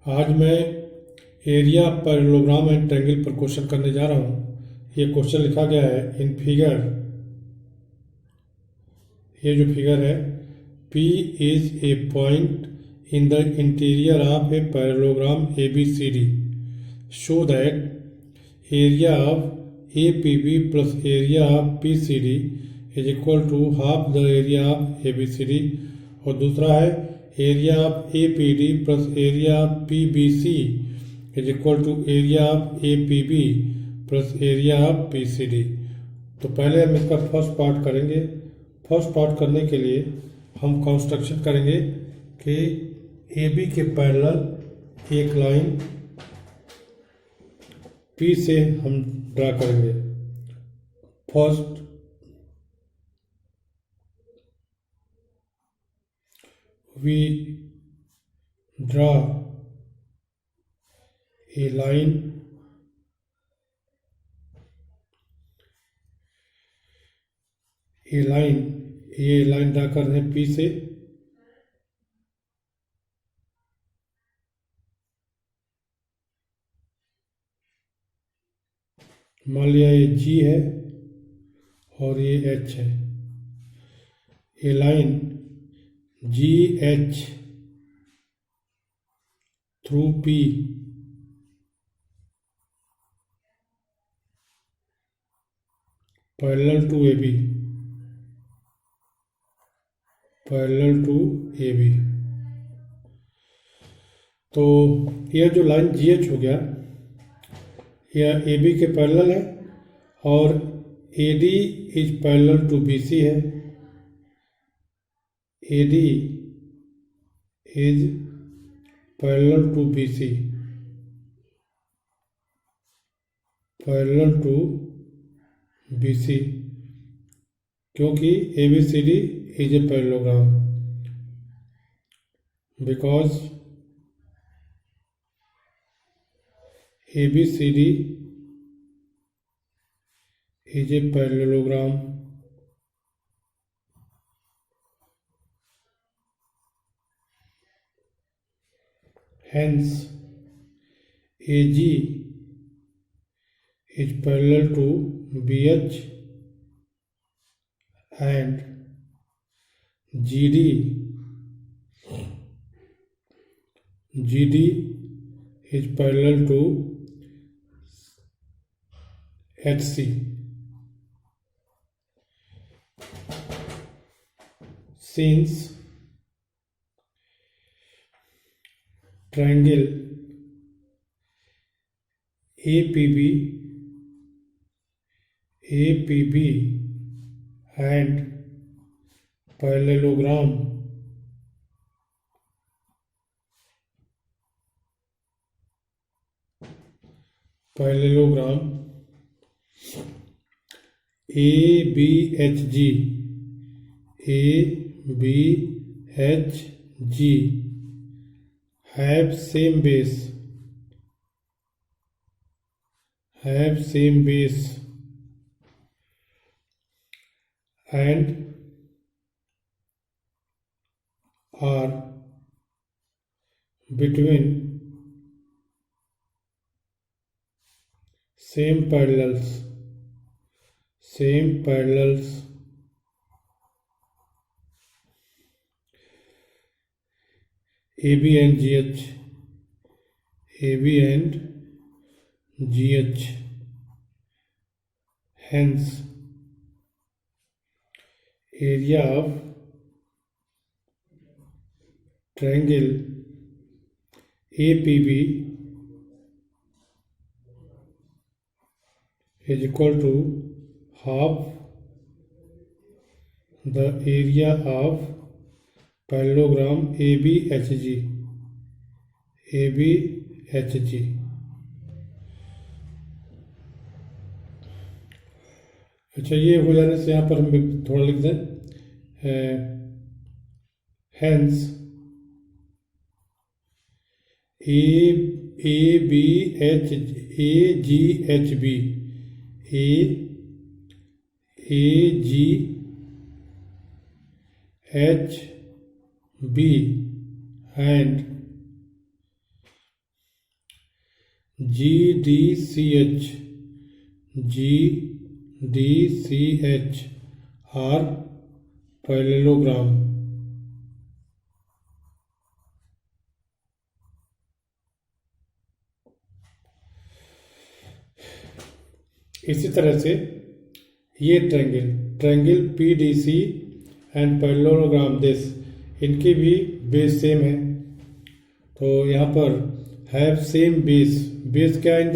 आज मैं area parallelogram and triangle पर क्वेश्चन करने जा रहा हूँ। ये क्वेश्चन लिखा गया है इन फिगर। ये जो फिगर है, P is a point in the interior of a parallelogram ABCD show that area of APB plus area of PCD is equal to half the area of ABCD। और दूसरा है area of APD plus area of PBC is equal to area of APB plus area of PCD। तो पहले हम इसका first part करेंगे। First part करने के लिए हम कंस्ट्रक्शन करेंगे कि AB के पैरेलल एक लाइन P से हम ड्रा करेंगे। First we draw a line ये लाइन ड्रा कर रहे हैं P से। मान लिया ये G है और ये H है। ये line GH through P parallel to AB। तो यह जो लाइन GH हो गया, यह AB के पैरेलल है और AD is parallel to BC है। AD is parallel to BC, parallel to BC, क्योंकि ABCD is a parallelogram because ABCD is a parallelogram। Hence, AG is parallel to BH and GD is parallel to HC। Since triangle APB and parallelogram ABHG have same base and are between same parallels AB and GH। Hence, area of triangle APB is equal to half the area of parallelogram ABHG। अच्छा, ये हो जाने से यहाँ पर हम थोड़ा लिख दें hence AGHB and GDCH are parallelogram. इसी तरह से ये triangle PDC and parallelogram this, इनकी भी बेस सेम है। तो यहाँ पर हैव सेम बेस क्या है इन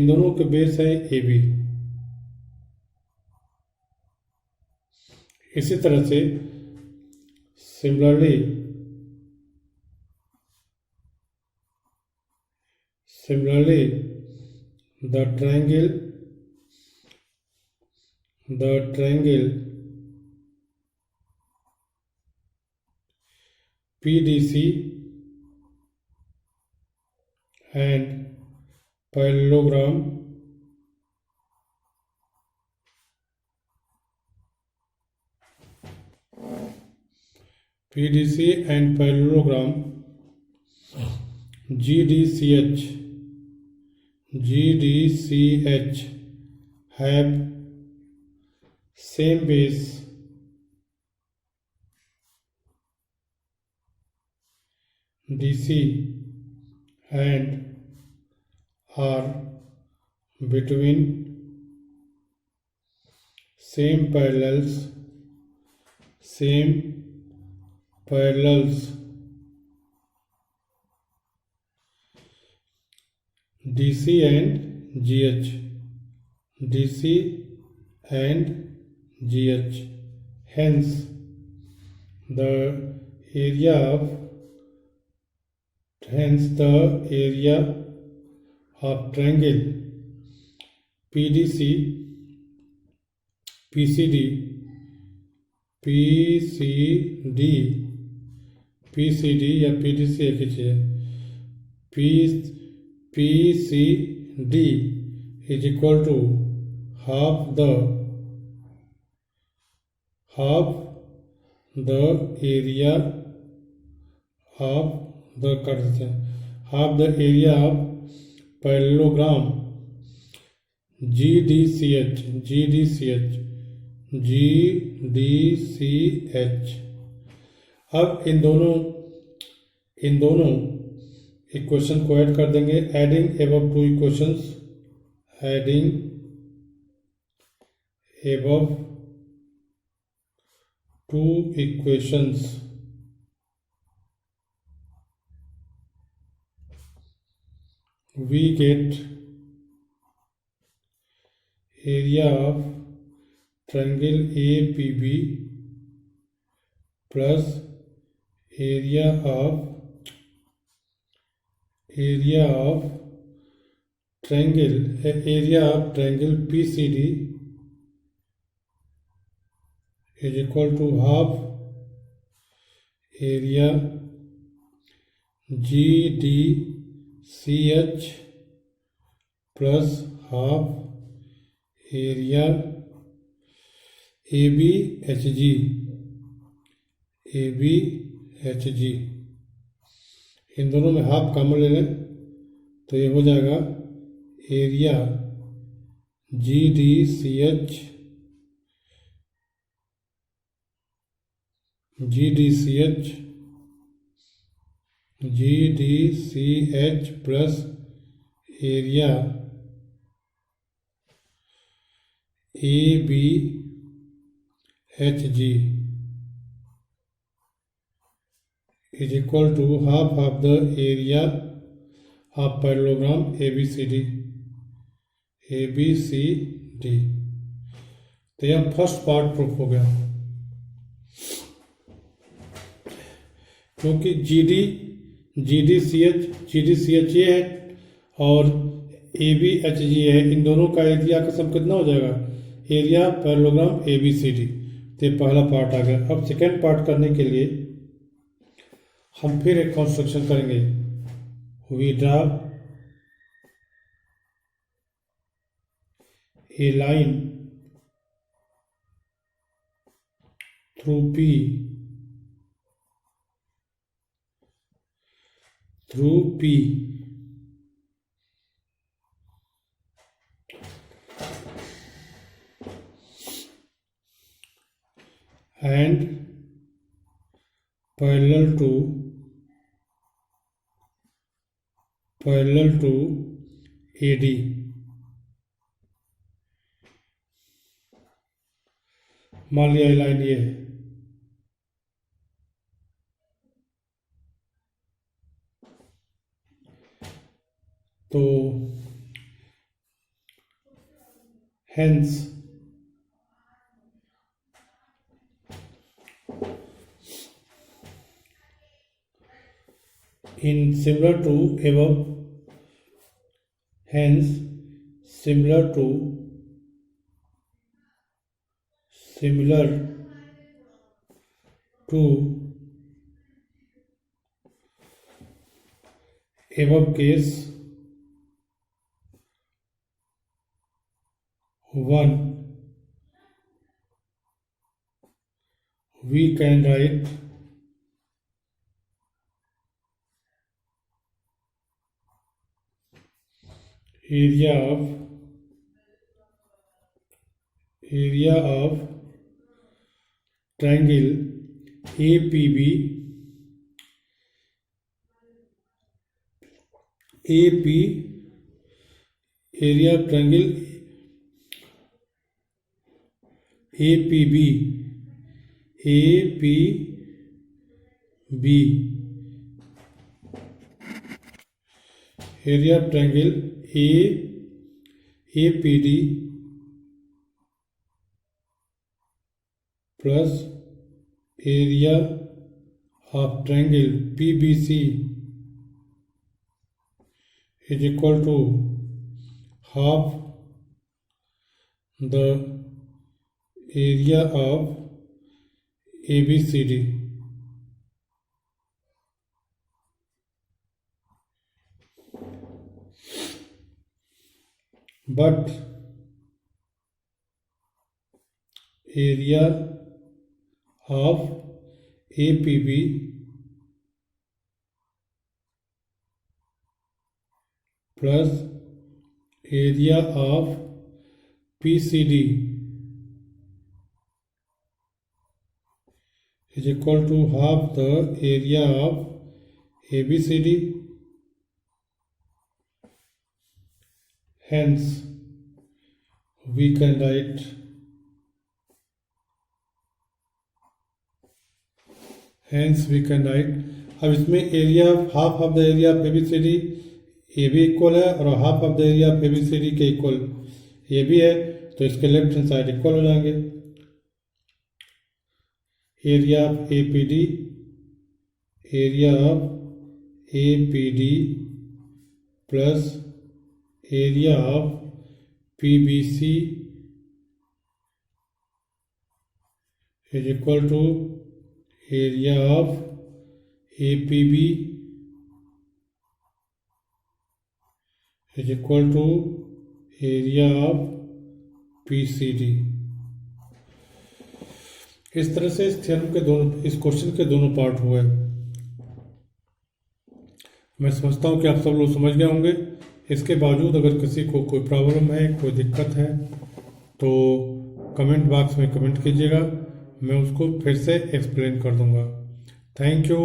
दोनों के बेस है AB। इसी तरह से similarly the triangle PDC and parallelogram GDCH have same base DC and are between same parallels DC and GH. Hence, the area of triangle PCD या PDC एक ही चीज है, PCD is equal to half the area of parallelogram GDCH। अब इन दोनों equation को add कर देंगे, adding above two equations we get area of triangle APB plus area of triangle PCD is equal to half area GDCH plus half area ABHG। इन दोनों में half common ले लें तो ये हो जाएगा area GDCH plus area ABHG is equal to half of the area of parallelogram ABCD। तो यह फर्स्ट पार्ट प्रूफ हो गया, क्योंकि GDCH ये है और ABHG है, इन दोनों का एरिया का सम कितना हो जाएगा, एरिया पैरेललोग्राम ABCD। तो ये पहला पार्ट आ गया। अब सेकेंड पार्ट करने के लिए हम फिर एक कंस्ट्रक्शन करेंगे। We draw a line through P and parallel to AD. मान लिया लाइन ये है, तो hence in similar to above, hence similar to above case 1, we can write area of triangle APB area of triangle APB area of triangle APD plus area of triangle PBC is equal to half the area of ABCD. But area of APB plus area of PCD is equal to half the area of ABCD. Hence, we can write अब इसमें area half of the area of ABCD ये भी equal है और half of the area of ABCD के equal ये भी है, तो इसके लेफ्ट हैंड साइड इक्वल हो जाएंगे। Area of APD plus area of PBC is equal to area of APB is equal to area of PCD। इस तरह से इस थ्योरम के इस क्वेश्चन के दोनों पार्ट हुए। मैं समझता हूँ कि आप सब लोग समझ गए होंगे। इसके बावजूद अगर किसी को कोई प्रॉब्लम है, कोई दिक्कत है, तो कमेंट बॉक्स में कमेंट कीजिएगा, मैं उसको फिर से एक्सप्लेन कर दूंगा। Thank you.